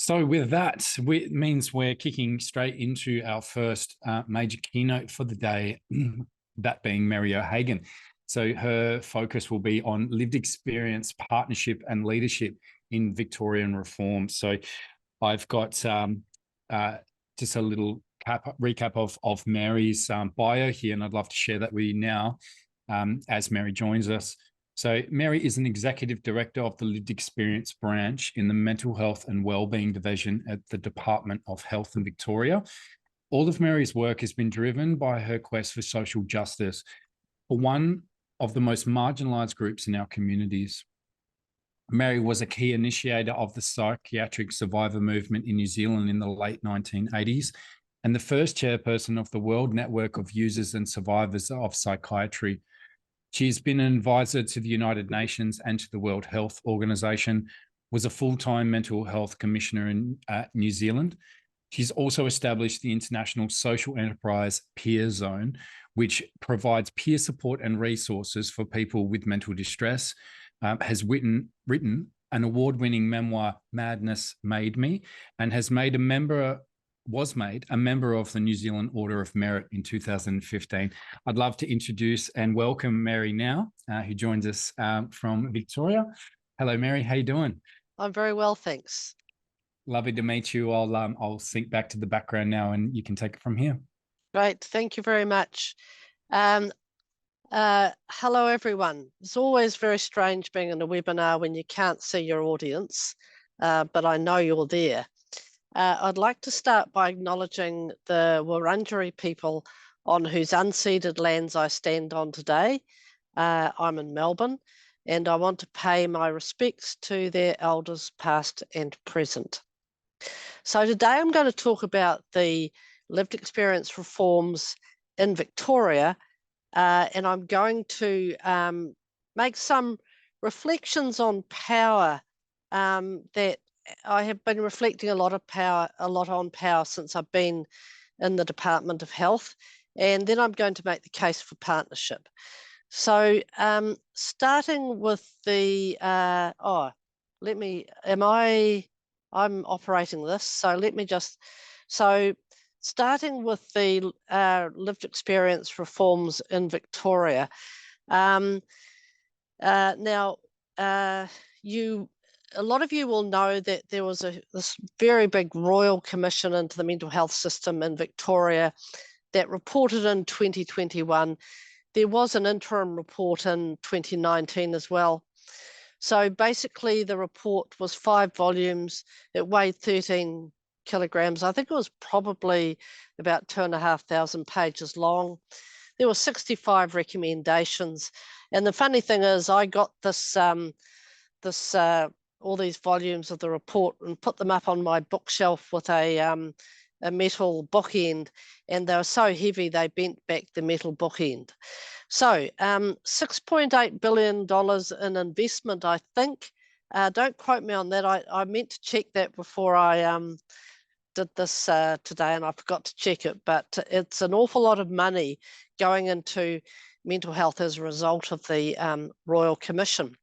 So with that, it means we're kicking straight into our first major keynote for the day, that being Mary O'Hagan. So her focus will be on lived experience, partnership and leadership in Victorian reform. So I've got just a little recap of Mary's bio here, and I'd love to share that with you now as Mary joins us. So Mary is an executive director of the Lived Experience branch in the Mental Health and Wellbeing division at the Department of Health in Victoria. All of Mary's work has been driven by her quest for social justice for one of the most marginalised groups in our communities. Mary was a key initiator of the psychiatric survivor movement in New Zealand in the late 1980s and the first chairperson of the World Network of Users and Survivors of Psychiatry. She's been an advisor to the United Nations and to the World Health Organization, was a full-time mental health commissioner in New Zealand. She's also established the international social enterprise PeerZone, which provides peer support and resources for people with mental distress, has written an award-winning memoir, Madness Made Me, and was made a member of the New Zealand Order of Merit in 2015. I'd love to introduce and welcome Mary now, who joins us from Victoria. Hello, Mary. How you doing? I'm very well, thanks. Lovely to meet you. I'll sync back to the background now, and you can take it from here. Great. Thank you very much. Hello, everyone. It's always very strange being in a webinar when you can't see your audience, but I know you're there. I'd like to start by acknowledging the Wurundjeri people on whose unceded lands I stand on today. I'm in Melbourne, and I want to pay my respects to their elders past and present. So today I'm going to talk about the lived experience reforms in Victoria, and I'm going to make some reflections on power that I have been reflecting a lot on power since I've been in the Department of Health, and then I'm going to make the case for partnership. So starting with the, I'm operating this, so starting with the lived experience reforms in Victoria. A lot of you will know that there was this very big royal commission into the mental health system in Victoria that reported in 2021. There was an interim report in 2019 as well. So basically the report was 5 volumes. It weighed 13 kilograms. I think it was probably about 2,500 pages long. There were 65 recommendations. And the funny thing is I got all these volumes of the report and put them up on my bookshelf with a metal bookend, and they were so heavy they bent back the metal bookend. So $6.8 billion in investment, I think. Don't quote me on that. I meant to check that before I did this today, and I forgot to check it, but it's an awful lot of money going into mental health as a result of the Royal Commission.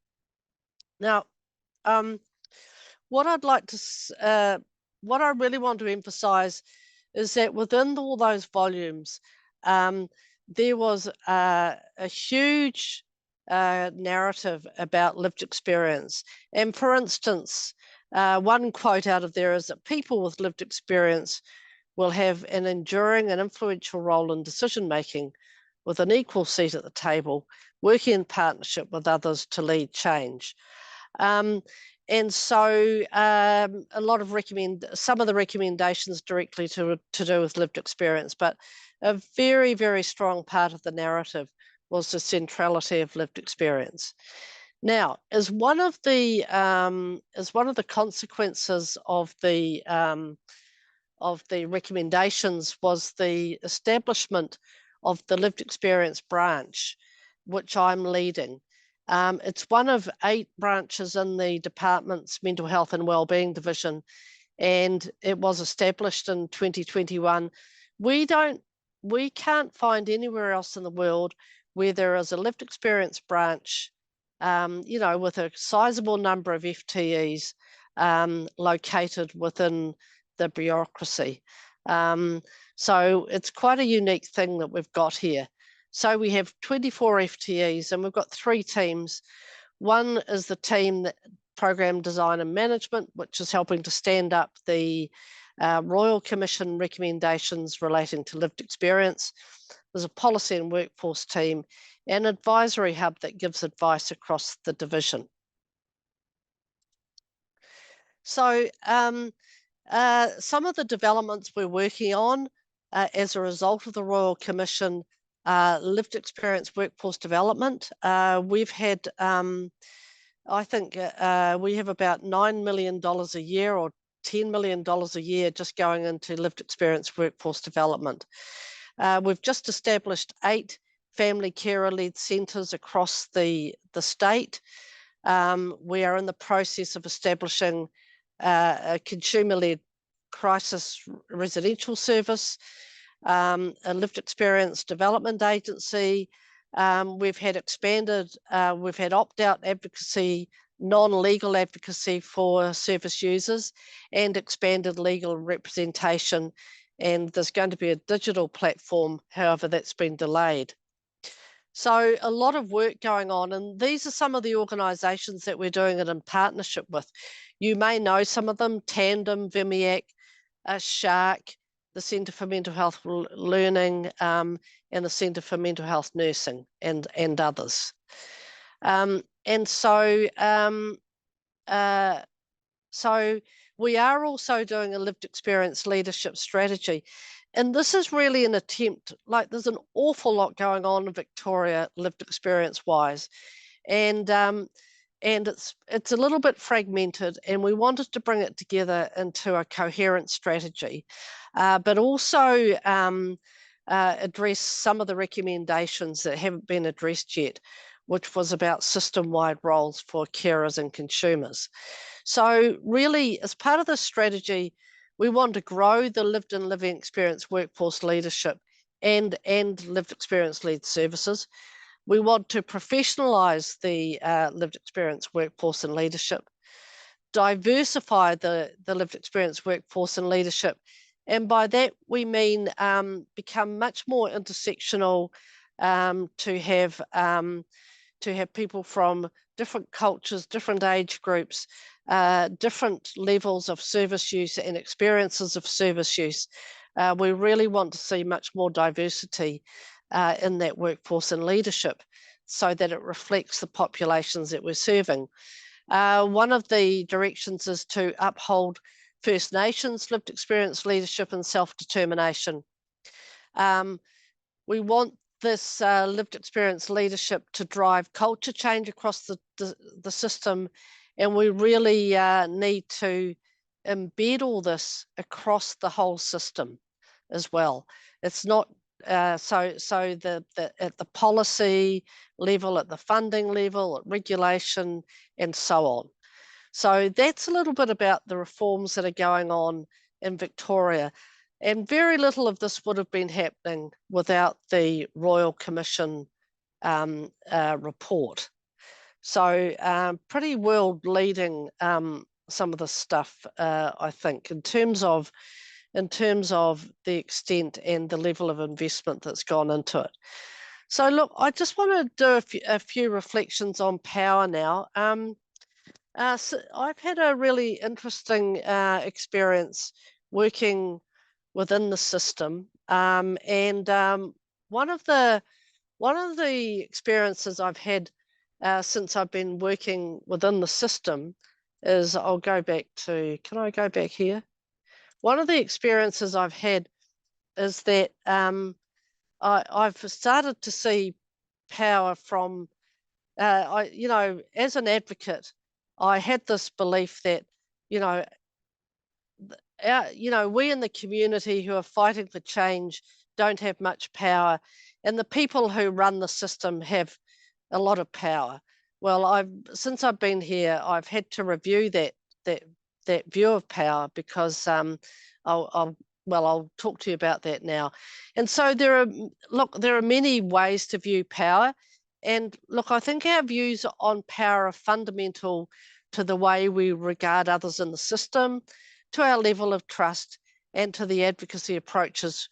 Now, what I really want to emphasize is that within all those volumes, there was a huge narrative about lived experience. And for instance, one quote out of there is that people with lived experience will have an enduring and influential role in decision-making with an equal seat at the table, working in partnership with others to lead change. And so a lot of some of the recommendations directly to do with lived experience, but a very, very strong part of the narrative was the centrality of lived experience. Now, as one of the consequences of the recommendations was the establishment of the lived experience branch, which I'm leading. It's one of 8 branches in the department's Mental Health and Wellbeing division, and it was established in 2021. We can't find anywhere else in the world where there is a lived experience branch, with a sizable number of FTEs located within the bureaucracy. So it's quite a unique thing that we've got here. So we have 24 FTEs and we've got 3 teams. One is the team that program design and management, which is helping to stand up the Royal Commission recommendations relating to lived experience. There's a policy and workforce team and advisory hub that gives advice across the division. So some of the developments we're working on as a result of the Royal Commission lived experience workforce development. We've had, I think we have about $9 million a year or $10 million a year just going into lived experience workforce development. We've just established 8 family carer-led centres across the state. We are in the process of establishing a consumer-led crisis residential service, a lived experience development agency. We've had opt-out advocacy, non-legal advocacy for service users, and expanded legal representation. And there's going to be a digital platform, however, that's been delayed. So a lot of work going on, and these are some of the organisations that we're doing it in partnership with. You may know some of them: Tandem, VMIAC, Shark, the Centre for Mental Health Learning, and the Centre for Mental Health Nursing, and others. So we are also doing a lived experience leadership strategy. And this is really an attempt, like there's an awful lot going on in Victoria lived experience wise. And it's a little bit fragmented, and we wanted to bring it together into a coherent strategy, but also address some of the recommendations that haven't been addressed yet, which was about system-wide roles for carers and consumers. So really, as part of this strategy, we want to grow the lived and living experience workforce leadership and lived experience led services. We want to professionalise the lived experience workforce and leadership, diversify the lived experience workforce and leadership, and by that we mean become much more intersectional, to have people from different cultures, different age groups, different levels of service use and experiences of service use. We really want to see much more diversity in that workforce and leadership so that it reflects the populations that we're serving. One of the directions is to uphold First Nations lived experience leadership and self-determination. We want this lived experience leadership to drive culture change across the system, and we really need to embed all this across the whole system as well. It's not so at the policy level, at the funding level, at regulation, and so on. So that's a little bit about the reforms that are going on in Victoria. And very little of this would have been happening without the Royal Commission report. So pretty world-leading, some of the stuff, I think, in terms of the extent and the level of investment that's gone into it. So look, I just want to do a few reflections on power now. So I've had a really interesting experience working within the system, and one of the experiences I've had since I've been working within the system is, I'll go back to, can I go back here? One of the experiences I've had is that I've started to see power from, as an advocate, I had this belief that, we in the community who are fighting for change don't have much power, and the people who run the system have a lot of power. Well, since I've been here, I've had to review that view of power, because I'll talk to you about that now. And so there are many ways to view power, and look, I think our views on power are fundamental to the way we regard others in the system, to our level of trust, and to the advocacy approaches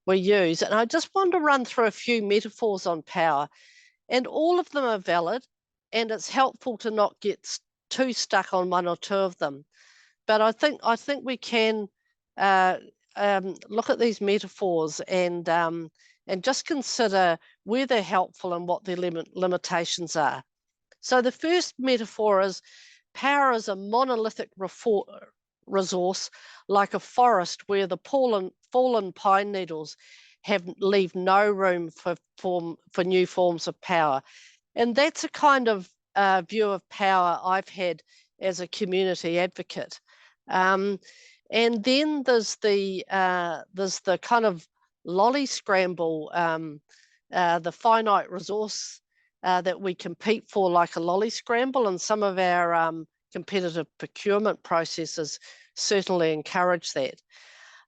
we use. And I just want to run through a few metaphors on power, and all of them are valid, and it's helpful to not get too stuck on one or two of them. But I think we can look at these metaphors and just consider where they're helpful and what their limitations are. So the first metaphor is power is a monolithic resource, like a forest where the fallen pine needles leave no room for new forms of power. And that's a kind of view of power I've had as a community advocate. And then there's the kind of lolly scramble, the finite resource that we compete for, like a lolly scramble, and some of our competitive procurement processes certainly encourage that.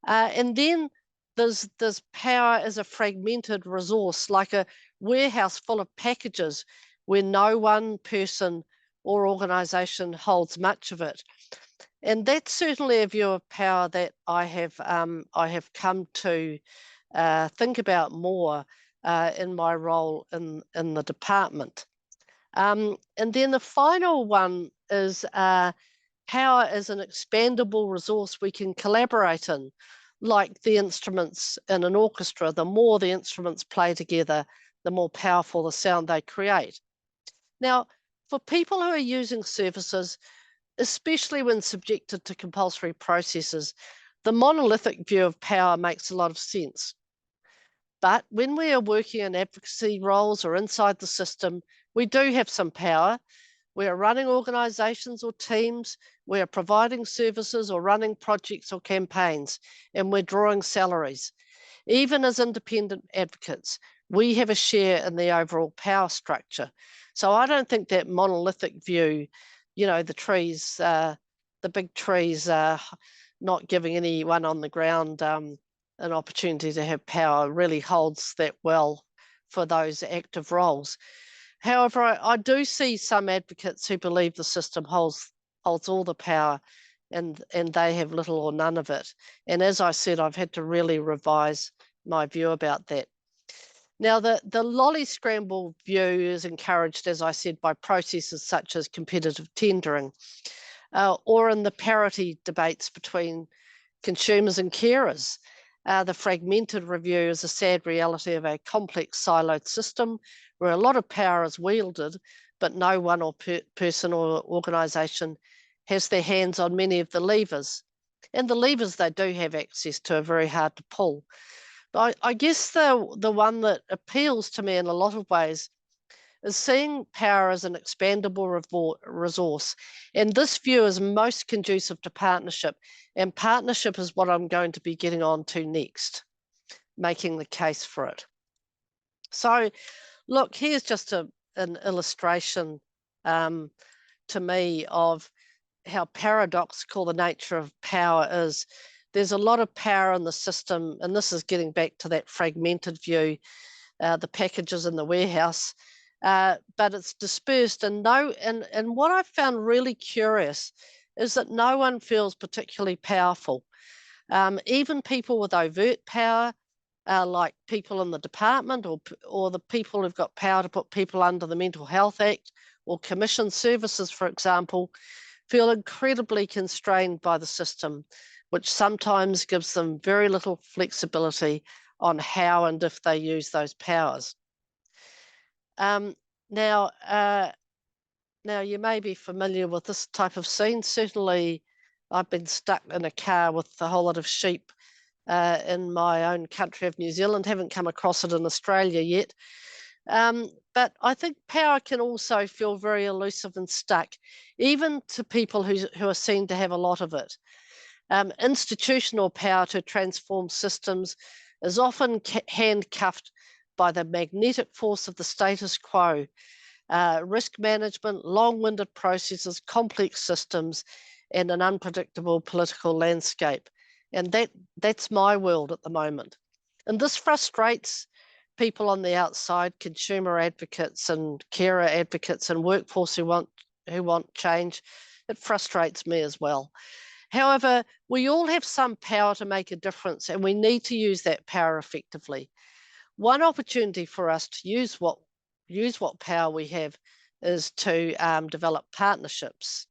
And then there's power as a fragmented resource, like a warehouse full of packages where no one person or organisation holds much of it. And that's certainly a view of power that I have come to think about more in my role in the department. And then the final one is power is an expandable resource we can collaborate in, like the instruments in an orchestra. The more the instruments play together, the more powerful the sound they create. Now, for people who are using services, especially when subjected to compulsory processes, the monolithic view of power makes a lot of sense. But when we are working in advocacy roles or inside the system, we do have some power. We are running organisations or teams, we are providing services or running projects or campaigns, and we're drawing salaries. Even as independent advocates, we have a share in the overall power structure. So I don't think that monolithic view, you know, the trees, the big trees not giving anyone on the ground an opportunity to have power really holds that well for those active roles. However, I do see some advocates who believe the system holds all the power and they have little or none of it. And as I said, I've had to really revise my view about that. Now, the lolly scramble view is encouraged, as I said, by processes such as competitive tendering or in the parity debates between consumers and carers. The fragmented review is a sad reality of a complex siloed system where a lot of power is wielded, but no one or person or organisation has their hands on many of the levers. And the levers they do have access to are very hard to pull. But I guess the one that appeals to me in a lot of ways is seeing power as an expandable resource. And this view is most conducive to partnership. And partnership is what I'm going to be getting on to next, making the case for it. So, look, here's just an illustration to me of how paradoxical the nature of power is. There's a lot of power in the system, and this is getting back to that fragmented view, the packages in the warehouse, but it's dispersed. And what I've found really curious is that no one feels particularly powerful. Even people with overt power, like people in the department or the people who've got power to put people under the Mental Health Act or commission services, for example, feel incredibly constrained by the system, which sometimes gives them very little flexibility on how and if they use those powers. Now, you may be familiar with this type of scene. Certainly, I've been stuck in a car with a whole lot of sheep in my own country of New Zealand. Haven't come across it in Australia yet. But I think power can also feel very elusive and stuck, even to people who are seen to have a lot of it. Institutional power to transform systems is often handcuffed by the magnetic force of the status quo, risk management, long-winded processes, complex systems, and an unpredictable political landscape. And that's my world at the moment. And this frustrates people on the outside, consumer advocates and carer advocates and workforce who want change, It frustrates me as well. However, we all have some power to make a difference, and we need to use that power effectively. One opportunity for us to use what power we have is to develop partnerships.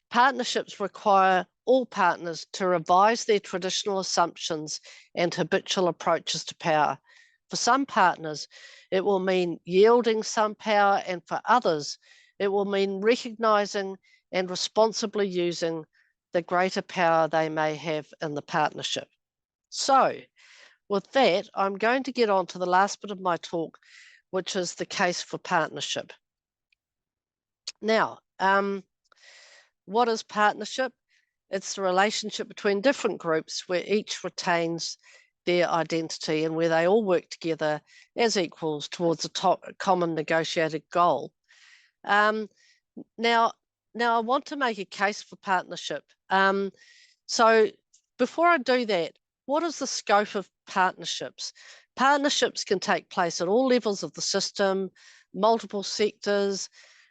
Partnerships require all partners to revise their traditional assumptions and habitual approaches to power. For some partners, it will mean yielding some power, and for others, it will mean recognising and responsibly using the greater power they may have in the partnership. So, with that, I'm going to get on to the last bit of my talk, which is the case for partnership. Now, what is partnership? It's the relationship between different groups where each retains their identity and where they all work together as equals towards a common negotiated goal. Now I want to make a case for partnership. So before I do that, what is the scope of partnerships? Partnerships can take place at all levels of the system, multiple sectors,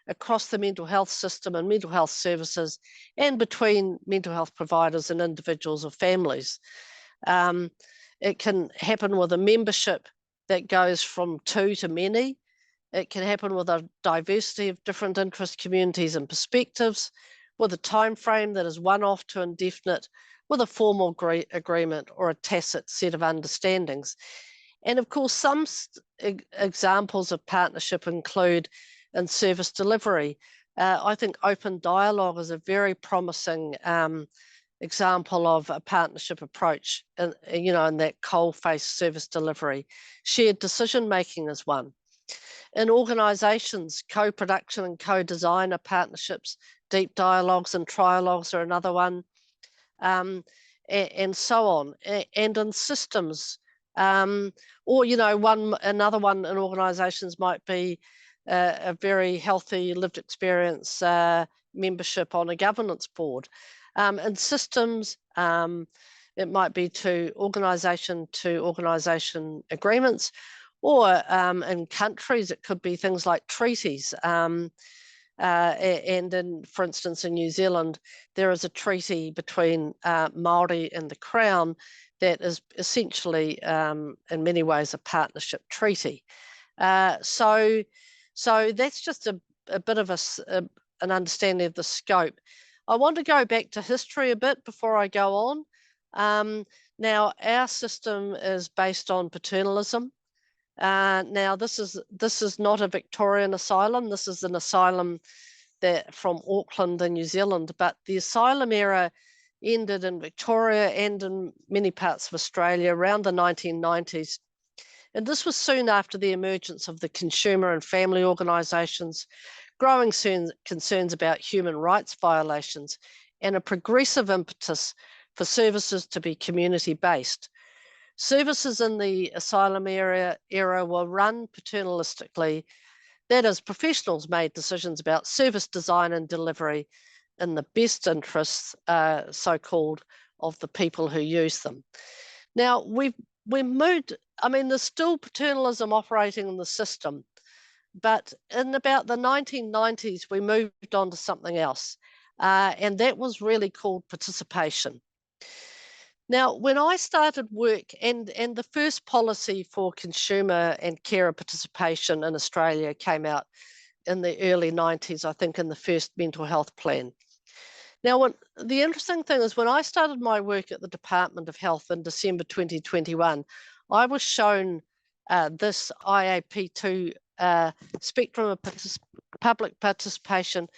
across the mental health system and mental health services, and between mental health providers and individuals or families. It can happen with a membership that goes from 2 to many. It can happen with a diversity of different interest communities and perspectives, with a time frame that is one-off to indefinite, with a formal agreement or a tacit set of understandings. And of course, some examples of partnership include in service delivery. I think open dialogue is a very promising example of a partnership approach, in that coal-face service delivery. Shared decision-making is one. In organisations, co-production and co-design are partnerships. Deep dialogues and trialogues are another one, and so on. And in systems, or another one in organisations might be a very healthy lived experience membership on a governance board. In systems, it might be to organisation agreements, or in countries, it could be things like treaties. And for instance, in New Zealand, there is a treaty between Māori and the Crown that is essentially, in many ways, a partnership treaty. So that's just a bit of an understanding of the scope. I want to go back to history a bit before I go on. Now, our system is based on paternalism. Now, this is not a Victorian asylum. This is an asylum from Auckland in New Zealand, but the asylum era ended in Victoria and in many parts of Australia around the 1990s. And this was soon after the emergence of the consumer and family organisations, growing concerns about human rights violations, and a progressive impetus for services to be community-based. Services in the asylum era were run paternalistically. That is, professionals made decisions about service design and delivery in the best interests, so-called, of the people who use them. Now, we moved, there's still paternalism operating in the system, but in about the 1990s, we moved on to something else, and that was really called participation. Now, when I started work, and the first policy for consumer and carer participation in Australia came out in the early 90s, I think, in the first mental health plan. Now, the interesting thing is, when I started my work at the Department of Health in December 2021, I was shown this IAP2 spectrum of public participation.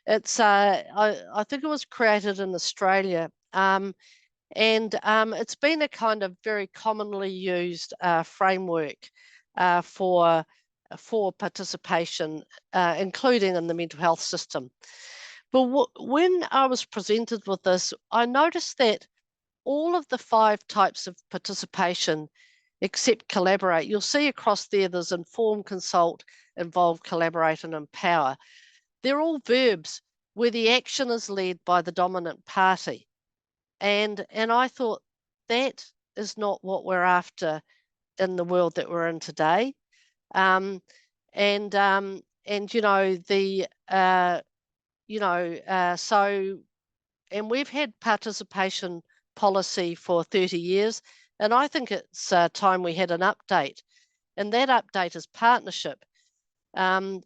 It's I think it was created in Australia, and it's been a kind of very commonly used framework for participation, including in the mental health system. But when I was presented with this, I noticed that all of the 5 types of participation, except collaborate, you'll see across there's inform, consult, involve, collaborate, and empower. They're all verbs where the action is led by the dominant party. And I thought that is not what we're after in the world that we're in today. The and we've had participation policy for 30 years, and I think it's time we had an update. And that update is partnership,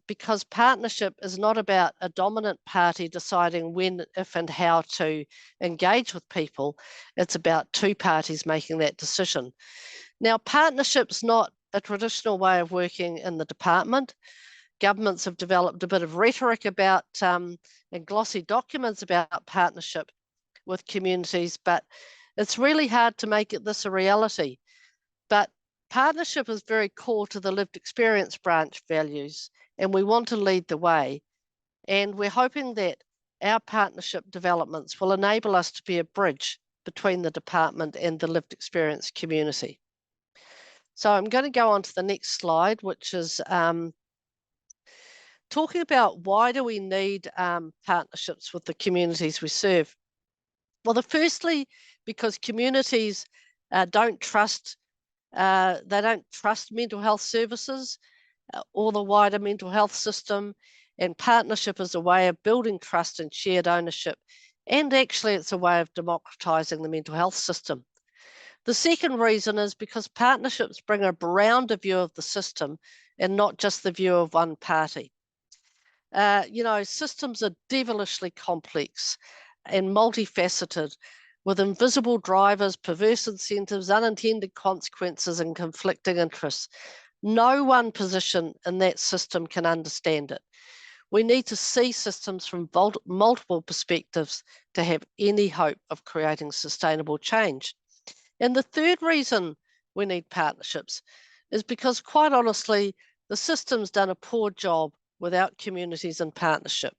because partnership is not about a dominant party deciding when, if, and how to engage with people. It's about two parties making that decision. Now, partnership's not a traditional way of working in the department. Governments have developed a bit of rhetoric about and glossy documents about partnership with communities, but it's really hard to make this a reality. But partnership is very core to the lived experience branch values, and we want to lead the way. And we're hoping that our partnership developments will enable us to be a bridge between the department and the lived experience community. So I'm going to go on to the next slide, which is talking about why do we need partnerships with the communities we serve. Well, firstly, because communities don't trust mental health services or the wider mental health system, and partnership is a way of building trust and shared ownership, and actually it's a way of democratising the mental health system. The second reason is because partnerships bring a rounder view of the system and not just the view of one party. Systems are devilishly complex and multifaceted, with invisible drivers, perverse incentives, unintended consequences, and conflicting interests. No one position in that system can understand it. We need to see systems from multiple perspectives to have any hope of creating sustainable change. And the third reason we need partnerships is because, quite honestly, the system's done a poor job without communities in partnership.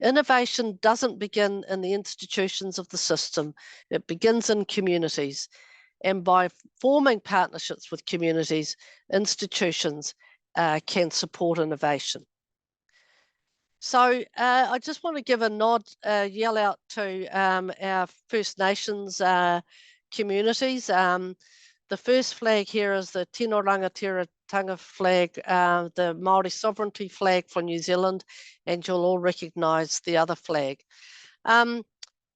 Innovation doesn't begin in the institutions of the system, it begins in communities. And by forming partnerships with communities, institutions can support innovation. So I just want to give a nod, yell out to our First Nations communities. The first flag here is the Tino Rangatiratanga flag, the Māori sovereignty flag for New Zealand, and you'll all recognise the other flag. Now,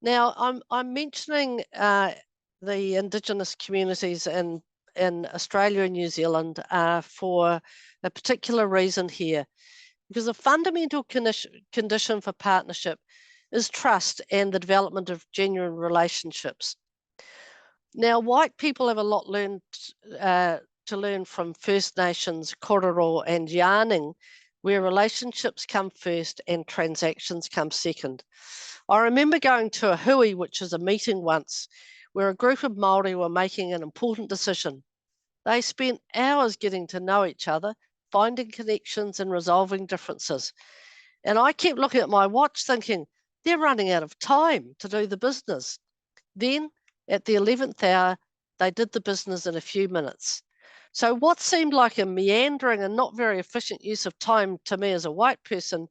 I'm mentioning the Indigenous communities in Australia and New Zealand for a particular reason here, because a fundamental condition for partnership is trust and the development of genuine relationships. Now, white people have a lot to learn from First Nations, Kororo and Yarning, where relationships come first and transactions come second. I remember going to a hui, which is a meeting once, where a group of Māori were making an important decision. They spent hours getting to know each other, finding connections and resolving differences. And I kept looking at my watch thinking, they're running out of time to do the business. Then, at the 11th hour, they did the business in a few minutes. So what seemed like a meandering and not very efficient use of time to me as a white person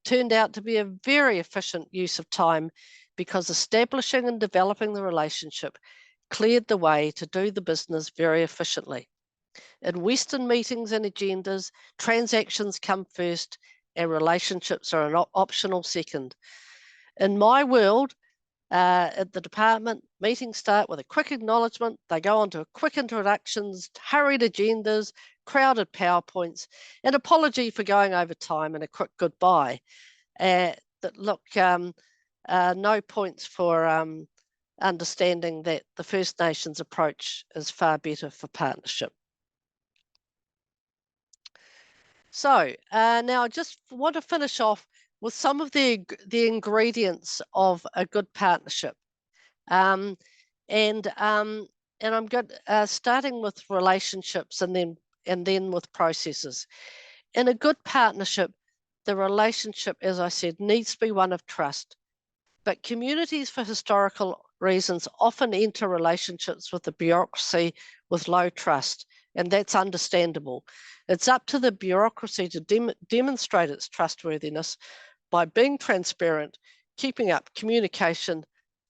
turned out to be a very efficient use of time, because establishing and developing the relationship cleared the way to do the business very efficiently. In Western meetings and agendas, transactions come first and relationships are an optional second. In my world, at the department, meetings start with a quick acknowledgement, they go on to quick introductions, hurried agendas, crowded PowerPoints, an apology for going over time, and a quick goodbye. No points for understanding that the First Nations approach is far better for partnership. So now I just want to finish off with some of the ingredients of a good partnership. And I'm good, starting with relationships and then with processes. In a good partnership, the relationship, as I said, needs to be one of trust. But communities, for historical reasons, often enter relationships with the bureaucracy with low trust, and that's understandable. It's up to the bureaucracy to demonstrate its trustworthiness by being transparent, keeping up communication,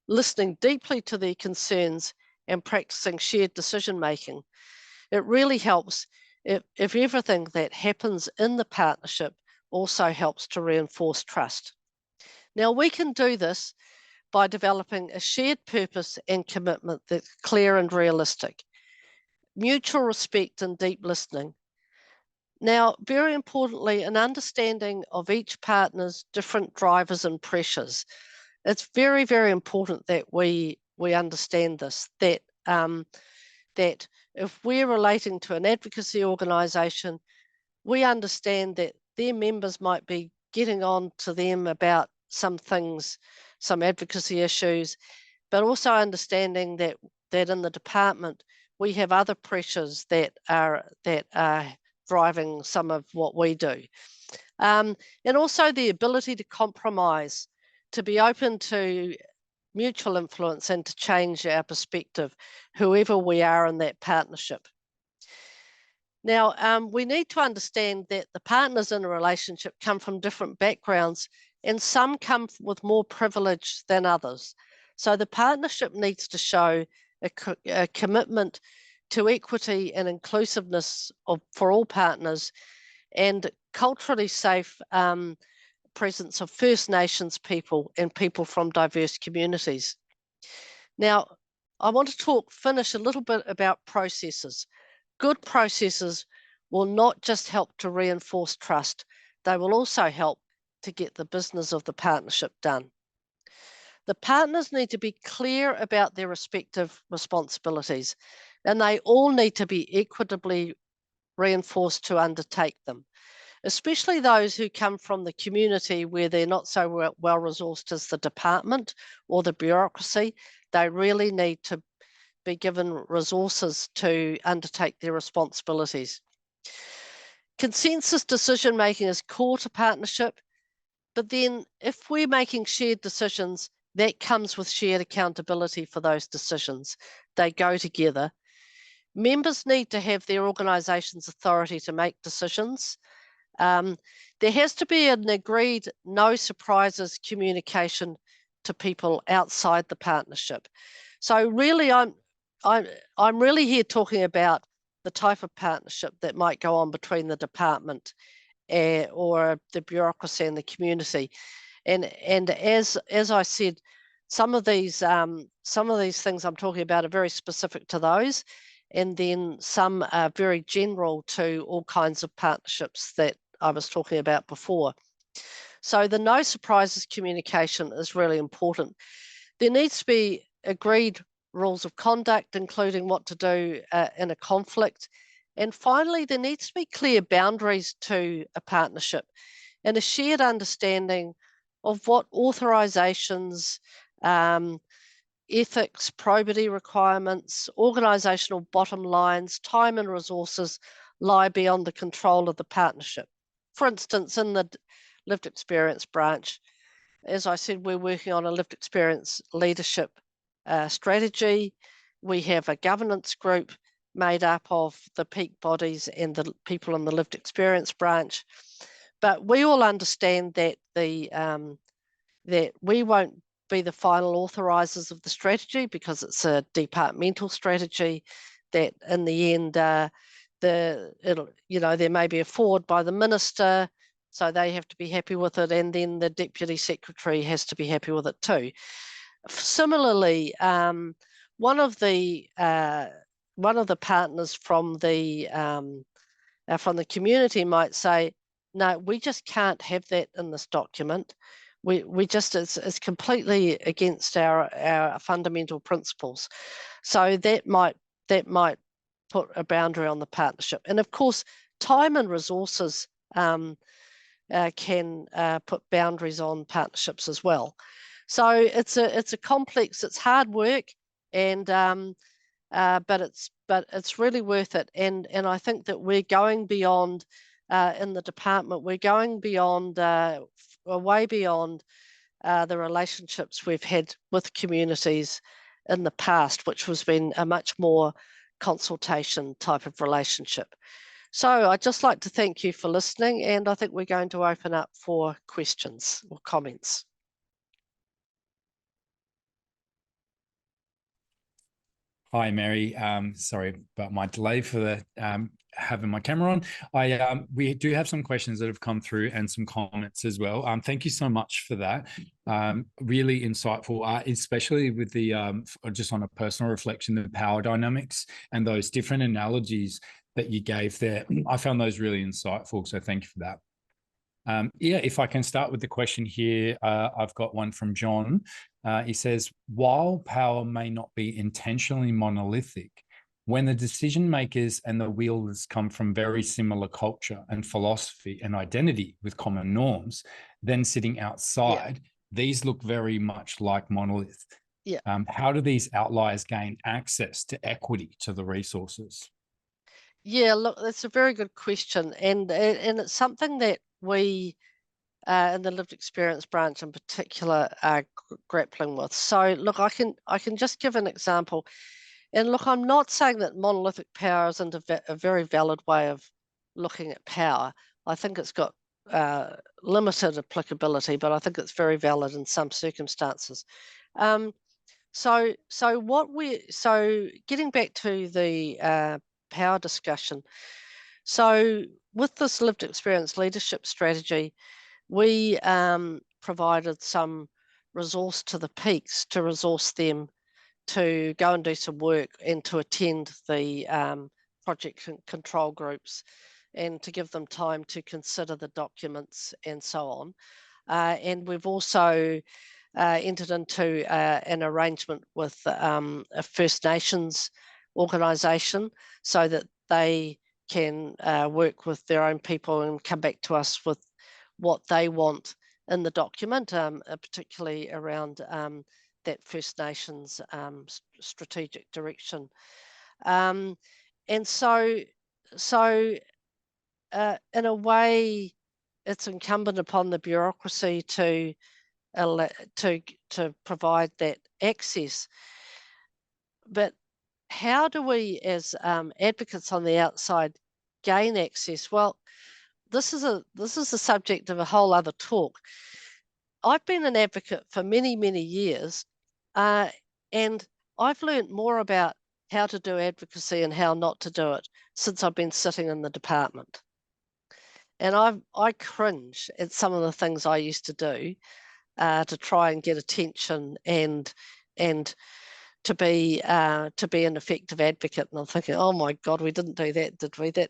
listening deeply to their concerns, and practicing shared decision-making. It really helps if everything that happens in the partnership also helps to reinforce trust. Now, we can do this by developing a shared purpose and commitment that's clear and realistic, mutual respect and deep listening. Now, very importantly, an understanding of each partner's different drivers and pressures. It's very, very important that we understand this, that that if we're relating to an advocacy organisation, we understand that their members might be getting on to them about some things, some advocacy issues, but also understanding that in the department we have other pressures that are driving some of what we do, and also the ability to compromise, to be open to mutual influence and to change our perspective, whoever we are in that partnership. Now, we need to understand that the partners in a relationship come from different backgrounds, and some come with more privilege than others. So the partnership needs to show a commitment to equity and inclusiveness for all partners, and culturally safe presence of First Nations people and people from diverse communities. Now, I want to finish a little bit about processes. Good processes will not just help to reinforce trust, they will also help to get the business of the partnership done. The partners need to be clear about their respective responsibilities, and they all need to be equitably reinforced to undertake them, especially those who come from the community where they're not so well resourced as the department or the bureaucracy. They really need to be given resources to undertake their responsibilities. Consensus decision making is core to partnership, but then if we're making shared decisions, that comes with shared accountability for those decisions. They go together. Members need to have their organisation's authority to make decisions. There has to be an agreed no surprises communication to people outside the partnership. So really, I'm really here talking about the type of partnership that might go on between the department or the bureaucracy and the community. And as I said, some of these things I'm talking about are very specific to those, and then some are very general to all kinds of partnerships that I was talking about before. So the no surprises communication is really important. There needs to be agreed rules of conduct, including what to do in a conflict. And finally, there needs to be clear boundaries to a partnership and a shared understanding of what authorisations, ethics, probity requirements, organisational bottom lines, time and resources lie beyond the control of the partnership. For instance, in the lived experience branch, as I said, we're working on a lived experience leadership strategy. We have a governance group made up of the peak bodies and the people in the lived experience branch. But we all understand that that we won't be the final authorisers of the strategy because it's a departmental strategy. That in the end, there may be a forward by the minister, so they have to be happy with it, and then the deputy secretary has to be happy with it too. Similarly, one of the partners from the community might say, "No, we just can't have that in this document. We just it's completely against our fundamental principles." So that might put a boundary on the partnership, and of course, time and resources can put boundaries on partnerships as well. So it's a complex, it's hard work, and but it's really worth it. And I think that we're going beyond in the department. We're going beyond, way beyond the relationships we've had with communities in the past, which has been a much more consultation type of relationship. So I'd just like to thank you for listening, and I think we're going to open up for questions or comments. Hi, Mary. Sorry about my delay for the having my camera on. We do have some questions that have come through and some comments as well. Thank you so much for that. Really insightful, especially with the just on a personal reflection, the power dynamics and those different analogies that you gave there. I found those really insightful. So thank you for that. Yeah, if I can start with the question here, I've got one from John. He says, while power may not be intentionally monolithic, when the decision makers and the wielders come from very similar culture and philosophy and identity with common norms, then sitting outside, these look very much like monolith. Yeah. How do these outliers gain access to equity to the resources? Yeah, look, that's a very good question, and it's something that we in the lived experience branch in particular are grappling with. So look, I can just give an example. And look, I'm not saying that monolithic power isn't a very valid way of looking at power. I think it's got limited applicability, but I think it's very valid in some circumstances. So getting back to the power discussion. So with this lived experience leadership strategy, we provided some resource to the peaks to resource them to go and do some work and to attend the project control groups and to give them time to consider the documents and so on. And we've also entered into an arrangement with a First Nations organisation so that they can work with their own people and come back to us with what they want in the document, particularly around that First Nations strategic direction. And so in a way, it's incumbent upon the bureaucracy to provide that access. But how do we, as advocates on the outside, gain access? Well, this is the subject of a whole other talk. I've been an advocate for many, many years, and I've learned more about how to do advocacy and how not to do it since I've been sitting in the department. And I cringe at some of the things I used to do to try and get attention and to be an effective advocate. And I'm thinking, oh my God, we didn't do that, did we? That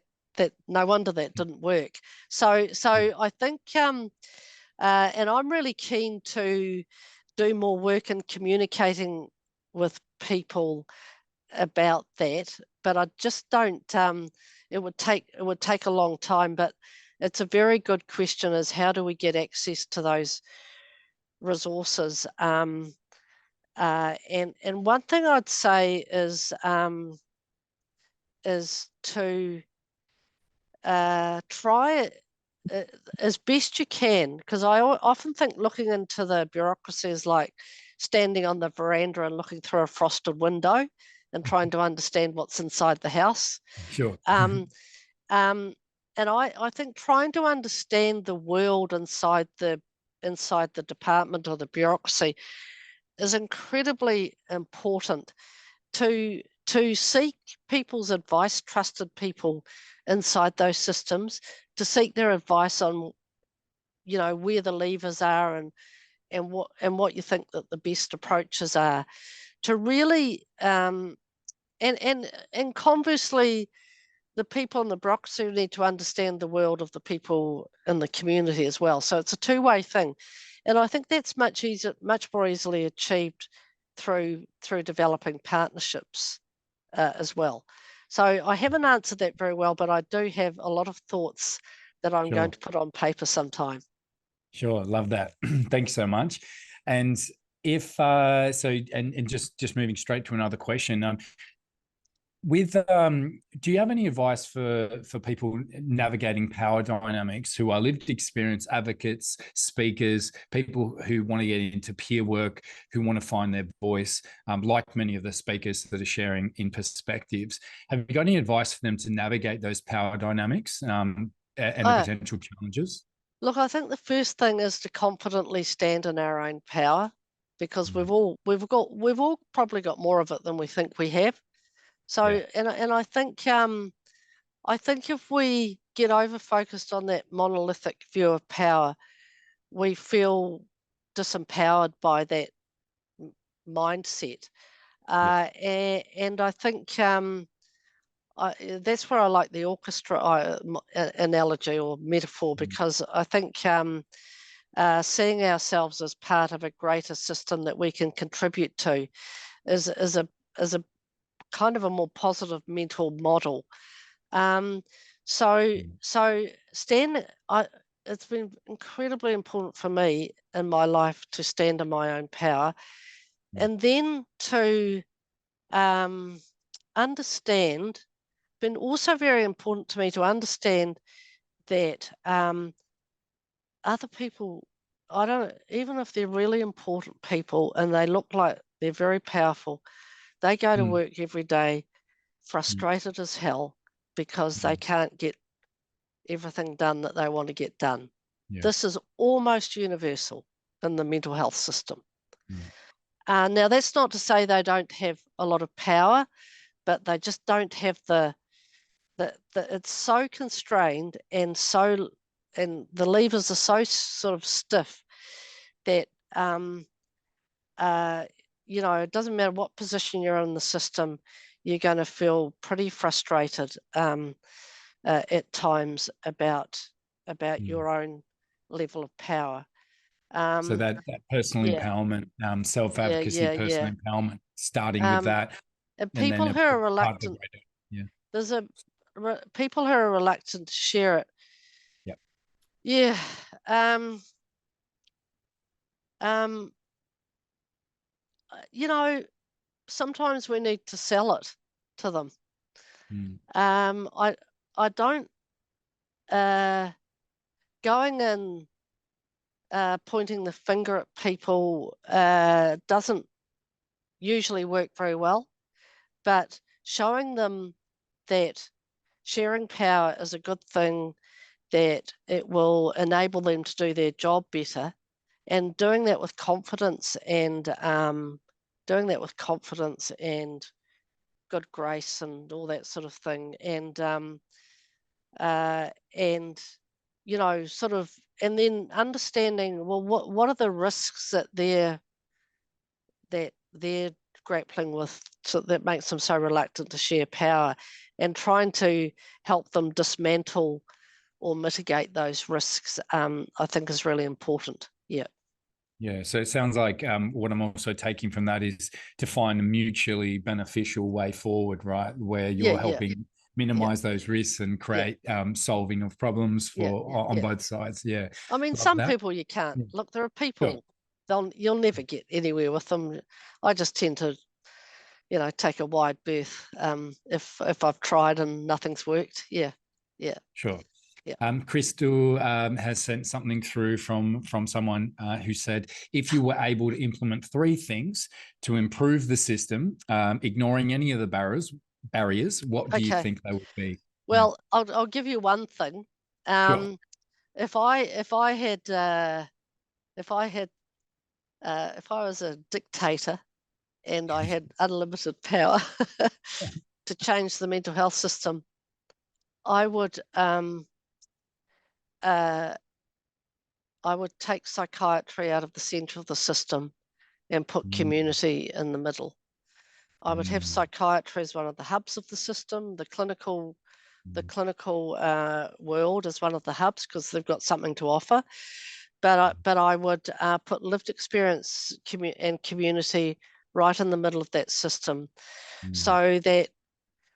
no wonder that didn't work. So I think, and I'm really keen to do more work in communicating with people about that, but I just don't. It would take a long time, but it's a very good question: is how do we get access to those resources? And one thing I'd say is to try as best you can, because I often think looking into the bureaucracy is like standing on the veranda and looking through a frosted window and trying to understand what's inside the house. Sure. And I think trying to understand the world inside the department or the bureaucracy is incredibly important to seek people's advice, trusted people inside those systems, to seek their advice on, where the levers are and what you think that the best approaches are, to really and conversely, the people in the bureaucracy need to understand the world of the people in the community as well. So it's a two-way thing, and I think that's much more easily achieved through developing partnerships as well. So I haven't answered that very well, but I do have a lot of thoughts that I'm going to put on paper sometime. Sure, love that. Thanks so much. And if just moving straight to another question, do you have any advice for people navigating power dynamics who are lived experience advocates, speakers, people who want to get into peer work, who want to find their voice, like many of the speakers that are sharing in perspectives? Have you got any advice for them to navigate those power dynamics and the potential challenges? Look, I think the first thing is to confidently stand in our own power, because we've all probably got more of it than we think we have. So, and I think I think if we get over focused on that monolithic view of power, we feel disempowered by that mindset. And I think that's where I like the orchestra analogy or metaphor, because I think seeing ourselves as part of a greater system that we can contribute to is a kind of a more positive mental model. So Stan, it's been incredibly important for me in my life to stand in my own power, and then to understand. Been also very important to me to understand that other people, I don't, even if they're really important people and they look like they're very powerful, they go to work every day frustrated as hell because they can't get everything done that they want to get done. This is almost universal in the mental health system. Now, that's not to say they don't have a lot of power, but they just don't have it's so constrained and the levers are so sort of stiff that it doesn't matter what position you're in the system, you're going to feel pretty frustrated at times about your own level of power. So that personal empowerment, self-advocacy, personal empowerment, starting with that. And people who are reluctant, there's people who are reluctant to share it. Sometimes we need to sell it to them. I don't going in pointing the finger at people doesn't usually work very well, but showing them that sharing power is a good thing, that it will enable them to do their job better, and doing that with confidence and good grace and all that sort of thing, and sort of, and then understanding, well, what are the risks that they're grappling with, so that makes them so reluctant to share power, and trying to help them dismantle or mitigate those risks, I think is really important. Yeah, so it sounds like what I'm also taking from that is to find a mutually beneficial way forward, right? Where you're helping minimize those risks and create solving of problems on both sides. Yeah. I mean, some people you can't. Look, there are people, you'll never get anywhere with them. I just tend to, take a wide berth if I've tried and nothing's worked. Sure. Crystal has sent something through from someone who said, if you were able to implement 3 things to improve the system, ignoring any of the barriers, what do you think they would be? Well, I'll give you one thing. If I was a dictator and I had unlimited power to change the mental health system, I would take psychiatry out of the center of the system and put community in the middle. I would have psychiatry as one of the hubs of the system, the clinical world as one of the hubs, because they've got something to offer. But I would put lived experience and community right in the middle of that system, so that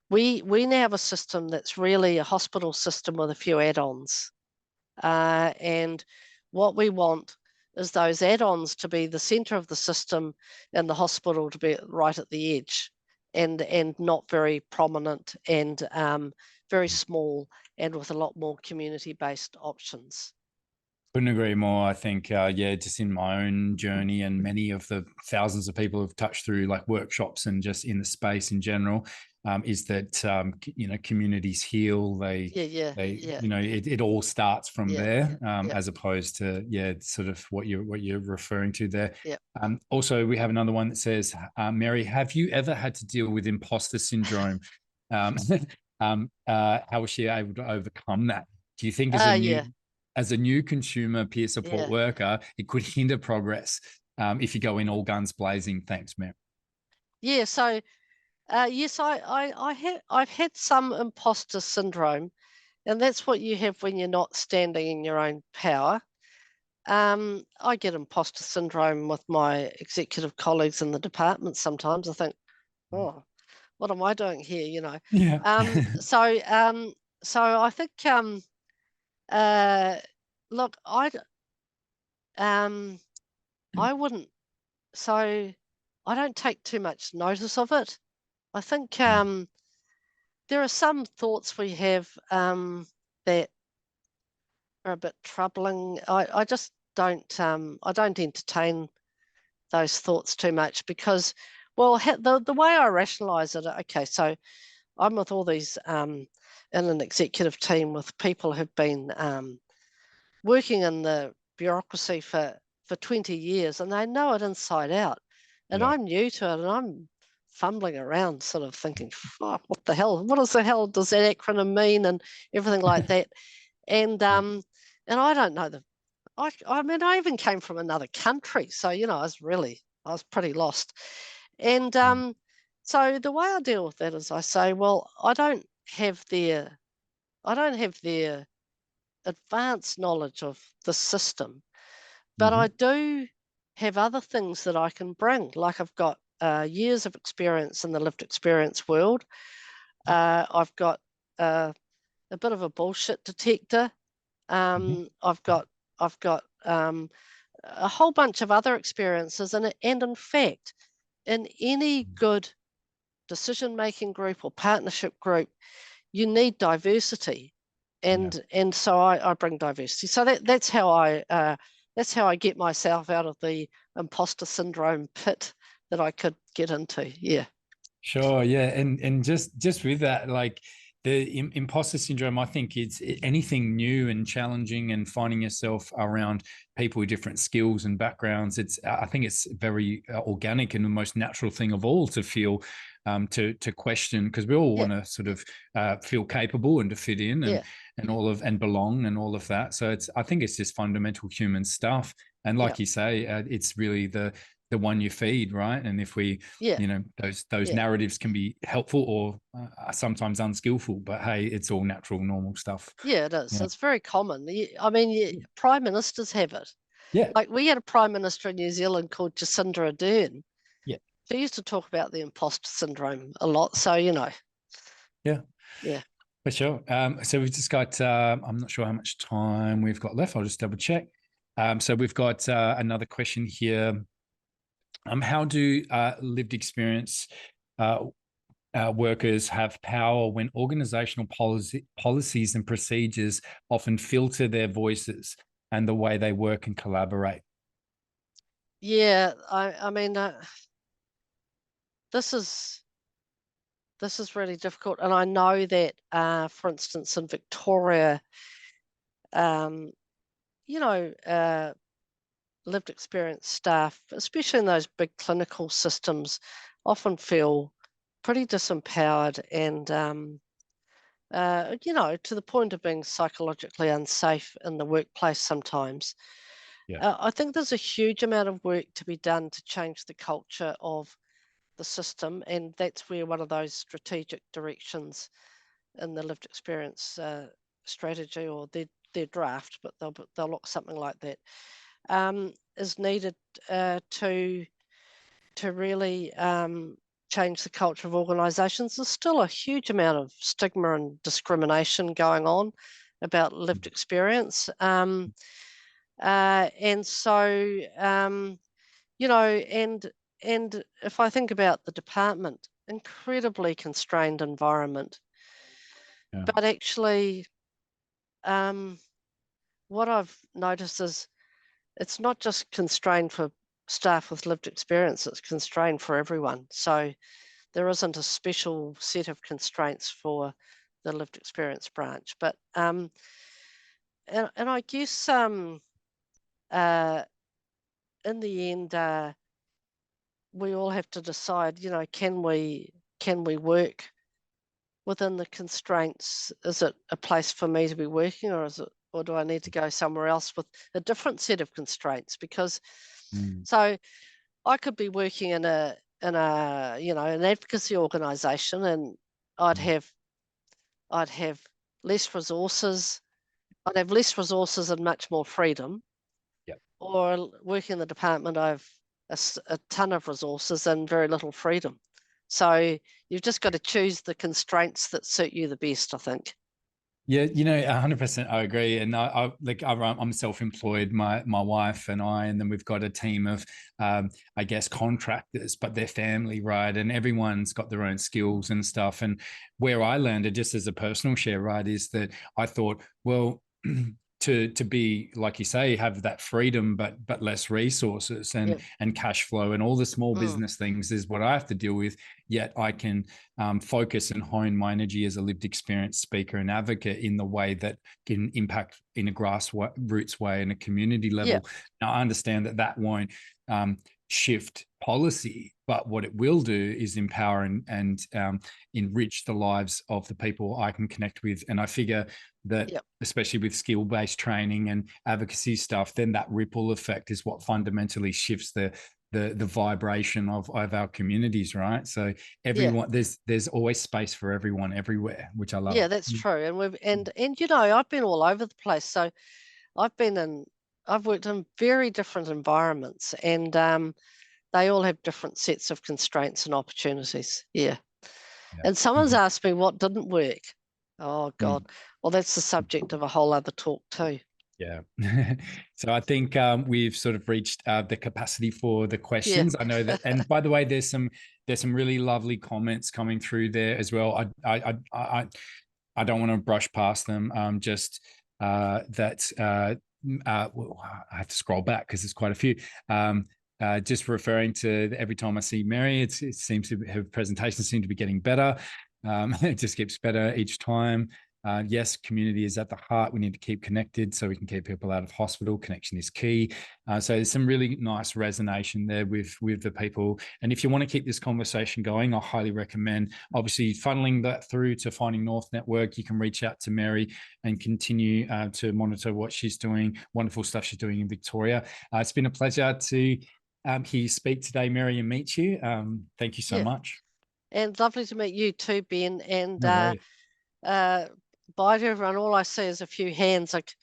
we now have a system that's really a hospital system with a few add-ons. And what we want is those add-ons to be the center of the system and the hospital to be right at the edge, and not very prominent, and very small, and with a lot more community-based options. Couldn't agree more. I think, just in my own journey, and many of the thousands of people who've touched through like workshops and just in the space in general, is that communities heal. It all starts from there, as opposed to sort of what you're referring to there. Also, we have another one that says, Mary, have you ever had to deal with imposter syndrome? how was she able to overcome that? Do you think as a new consumer peer support worker, it could hinder progress if you go in all guns blazing? Thanks, Mary. Yeah, so yes, I've had some imposter syndrome, and that's what you have when you're not standing in your own power. I get imposter syndrome with my executive colleagues in the department sometimes. I think, oh, what am I doing here? You know. Yeah. So I think look, I wouldn't. So I don't take too much notice of it. I think there are some thoughts we have that are a bit troubling. I just don't I don't entertain those thoughts too much because, well, the way I rationalize it, okay, so I'm with all these in an executive team with people who've been working in the bureaucracy for 20 years and they know it inside out. And I'm new to it and I'm fumbling around sort of thinking, oh, what the hell? What does that acronym mean? And everything like that. And I don't know I mean, I even came from another country. So, you know, I was pretty lost. And so the way I deal with that is I say, well, I don't have their advanced knowledge of the system, but I do have other things that I can bring. Like I've got years of experience in the lived experience world. I've got a bit of a bullshit detector. I've got a whole bunch of other experiences, and in fact, in any good decision-making group or partnership group, you need diversity, and so I bring diversity. So that's how I get myself out of the imposter syndrome pit that I could get into. Yeah. Sure. Yeah. And just with that, like the imposter syndrome, I think it's anything new and challenging and finding yourself around people with different skills and backgrounds. I think it's very organic and the most natural thing of all to feel, to question, because we all want to sort of feel capable and to fit in and belong and all of that. So I think it's just fundamental human stuff. And like you say, it's really the one you feed, right? And if we, you know, those narratives can be helpful or sometimes unskillful, but hey, it's all natural, normal stuff. Yeah, it is. It's very common. I mean, prime ministers have it. Yeah. Like we had a prime minister in New Zealand called Jacinda Ardern. Yeah. She used to talk about the imposter syndrome a lot. So, you know. Yeah. Yeah. For sure. So we've just got, I'm not sure how much time we've got left. I'll just double check. So we've got another question here. How do lived experience workers have power when organizational policies and procedures often filter their voices and the way they work and collaborate? Yeah, I mean, this is really difficult, and I know that, for instance, in Victoria, you know, lived experience staff, especially in those big clinical systems, often feel pretty disempowered and, you know, to the point of being psychologically unsafe in the workplace sometimes. I think there's a huge amount of work to be done to change the culture of the system, and that's where one of those strategic directions in the lived experience strategy or their draft, but they'll look something like that, is needed to really change the culture of organisations. There's still a huge amount of stigma and discrimination going on about lived experience, and so you know, and if I think about the department, incredibly constrained environment, but actually, what I've noticed is it's not just constrained for staff with lived experience, it's constrained for everyone. So there isn't a special set of constraints for the lived experience branch. But and I guess in the end, we all have to decide, you know, can we work within the constraints, is it a place for me to be working, or do I need to go somewhere else with a different set of constraints? Because so I could be working in a an advocacy organisation, and I'd have less resources. I'd have less resources and much more freedom. Yep. Or working in the department, I've a ton of resources and very little freedom. So you've just got to choose the constraints that suit you the best, I think. Yeah, 100%. I agree. And I'm self-employed, my wife and I, and then we've got a team of, I guess, contractors, but they're family, right? And everyone's got their own skills and stuff. And where I landed, just as a personal share, right, is that I thought, well, to be, like you say, have that freedom, but less resources and cash flow and all the small business things is what I have to deal with. Yet I can focus and hone my energy as a lived experience speaker and advocate in the way that can impact in a grassroots way and a community level. Yeah. Now, I understand that won't shift policy, but what it will do is empower and enrich the lives of the people I can connect with. And I figure that especially with skill-based training and advocacy stuff, then that ripple effect is what fundamentally shifts the vibration of our communities, right? So everyone, there's always space for everyone everywhere, which I love. Yeah, that's true. And I've been all over the place. So I've worked in very different environments, and they all have different sets of constraints and opportunities. Yeah. And someone's asked me what didn't work. Oh God. Well, that's the subject of a whole other talk too. Yeah. So I think we've sort of reached the capacity for the questions. I know that, and by the way, there's some really lovely comments coming through there as well. I don't want to brush past them. Well, I have to scroll back because there's quite a few. Just referring to every time I see Mary, it seems to her presentations seem to be getting better. It just gets better each time. Yes, community is at the heart. We need to keep connected so we can keep people out of hospital. Connection is key. So there's some really nice resonance there with the people. And if you want to keep this conversation going, I highly recommend obviously funneling that through to Finding North Network. You can reach out to Mary and continue to monitor what she's doing. Wonderful stuff she's doing in Victoria. It's been a pleasure to hear you speak today, Mary, and meet you. Thank you so much. And lovely to meet you too, Ben. And bye to everyone. All I see is a few hands. Like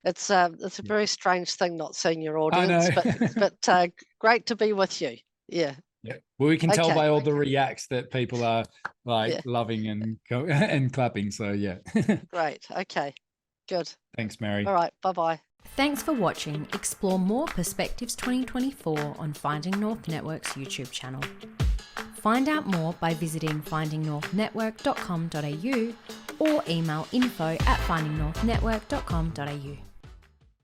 it's a very strange thing not seeing your audience, but great to be with you. Yeah. Yeah. Well, we can tell by all the reacts that people are like loving and clapping. So yeah. Great. Okay. Good. Thanks, Mary. All right. Bye-bye. Thanks for watching Explore More Perspectives 2024 on Finding North Network's YouTube channel. Find out more by visiting findingnorthnetwork.com.au or email info@findingnorthnetwork.com.au.